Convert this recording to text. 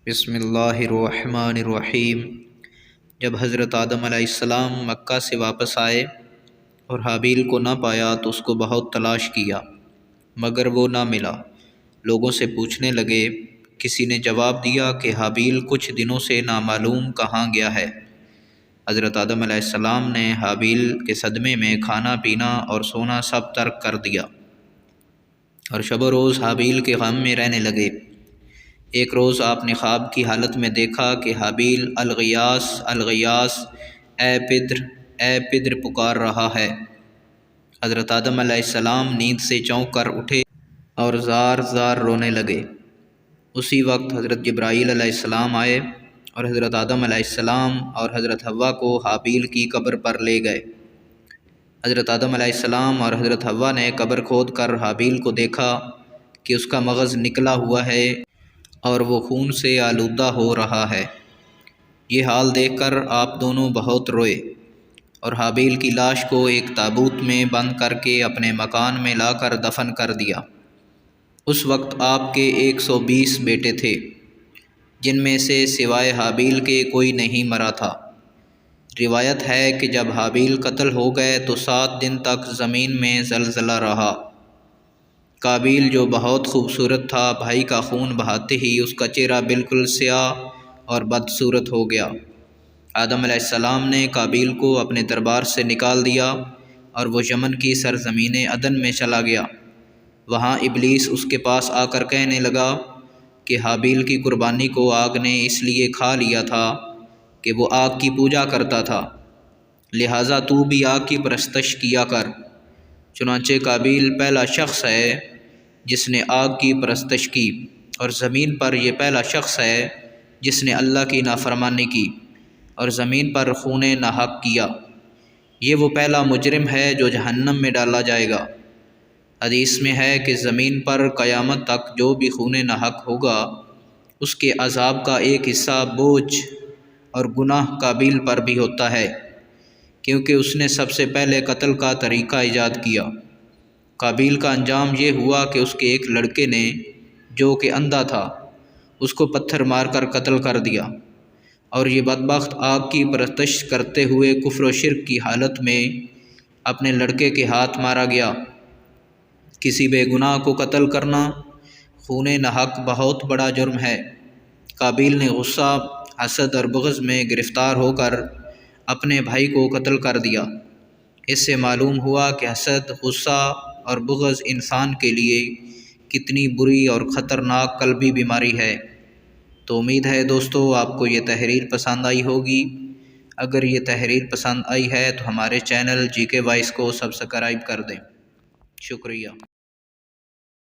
بسم اللہ الرحمن الرحیم۔ جب حضرت آدم علیہ السلام مکہ سے واپس آئے اور حابیل کو نہ پایا تو اس کو بہت تلاش کیا مگر وہ نہ ملا۔ لوگوں سے پوچھنے لگے، کسی نے جواب دیا کہ حابیل کچھ دنوں سے نامعلوم کہاں گیا ہے۔ حضرت آدم علیہ السلام نے حابیل کے صدمے میں کھانا پینا اور سونا سب ترک کر دیا اور شب و روز حابیل کے غم میں رہنے لگے۔ ایک روز آپ نے خواب کی حالت میں دیکھا کہ حابیل الغیاث الغیاث، اے پدر پکار رہا ہے۔ حضرت آدم علیہ السلام نیند سے چونک کر اٹھے اور زار زار رونے لگے۔ اسی وقت حضرت جبرائیل علیہ السلام آئے اور حضرت آدم علیہ السلام اور حضرت حوا کو حابیل کی قبر پر لے گئے۔ حضرت آدم علیہ السلام اور حضرت حوا نے قبر کھود کر حابیل کو دیکھا کہ اس کا مغز نکلا ہوا ہے اور وہ خون سے آلودہ ہو رہا ہے۔ یہ حال دیکھ کر آپ دونوں بہت روئے اور حابیل کی لاش کو ایک تابوت میں بند کر کے اپنے مکان میں لا کر دفن کر دیا۔ اس وقت آپ کے 120 بیٹے تھے، جن میں سے سوائے حابیل کے کوئی نہیں مرا تھا۔ روایت ہے کہ جب حابیل قتل ہو گئے تو 7 دن تک زمین میں زلزلہ رہا۔ قابیل جو بہت خوبصورت تھا، بھائی کا خون بہاتے ہی اس کا چہرہ بالکل سیاہ اور بدصورت ہو گیا۔ آدم علیہ السلام نے قابیل کو اپنے دربار سے نکال دیا اور وہ یمن کی سرزمین عدن میں چلا گیا۔ وہاں ابلیس اس کے پاس آ کر کہنے لگا کہ حابیل کی قربانی کو آگ نے اس لیے کھا لیا تھا کہ وہ آگ کی پوجا کرتا تھا، لہٰذا تو بھی آگ کی پرستش کیا کر۔ چنانچہ قابیل پہلا شخص ہے جس نے آگ کی پرستش کی، اور زمین پر یہ پہلا شخص ہے جس نے اللہ کی نافرمانی کی اور زمین پر خون ناحق کیا۔ یہ وہ پہلا مجرم ہے جو جہنم میں ڈالا جائے گا۔ حدیث میں ہے کہ زمین پر قیامت تک جو بھی خون ناحق ہوگا، اس کے عذاب کا ایک حصہ بوجھ اور گناہ قابیل پر بھی ہوتا ہے، کیونکہ اس نے سب سے پہلے قتل کا طریقہ ایجاد کیا۔ قابیل کا انجام یہ ہوا کہ اس کے ایک لڑکے نے جو کہ اندھا تھا، اس کو پتھر مار کر قتل کر دیا، اور یہ بدبخت آگ کی پرستش کرتے ہوئے کفر و شرک کی حالت میں اپنے لڑکے کے ہاتھ مارا گیا۔ کسی بے گناہ کو قتل کرنا خون ناحق بہت بڑا جرم ہے۔ قابیل نے غصہ، حسد اور بغض میں گرفتار ہو کر اپنے بھائی کو قتل کر دیا۔ اس سے معلوم ہوا کہ حسد، غصہ اور بغض انسان کے لیے کتنی بری اور خطرناک قلبی بیماری ہے۔ تو امید ہے دوستو آپ کو یہ تحریر پسند آئی ہوگی۔ اگر یہ تحریر پسند آئی ہے تو ہمارے چینل جی کے وائس کو سبسکرائب کر دیں۔ شکریہ۔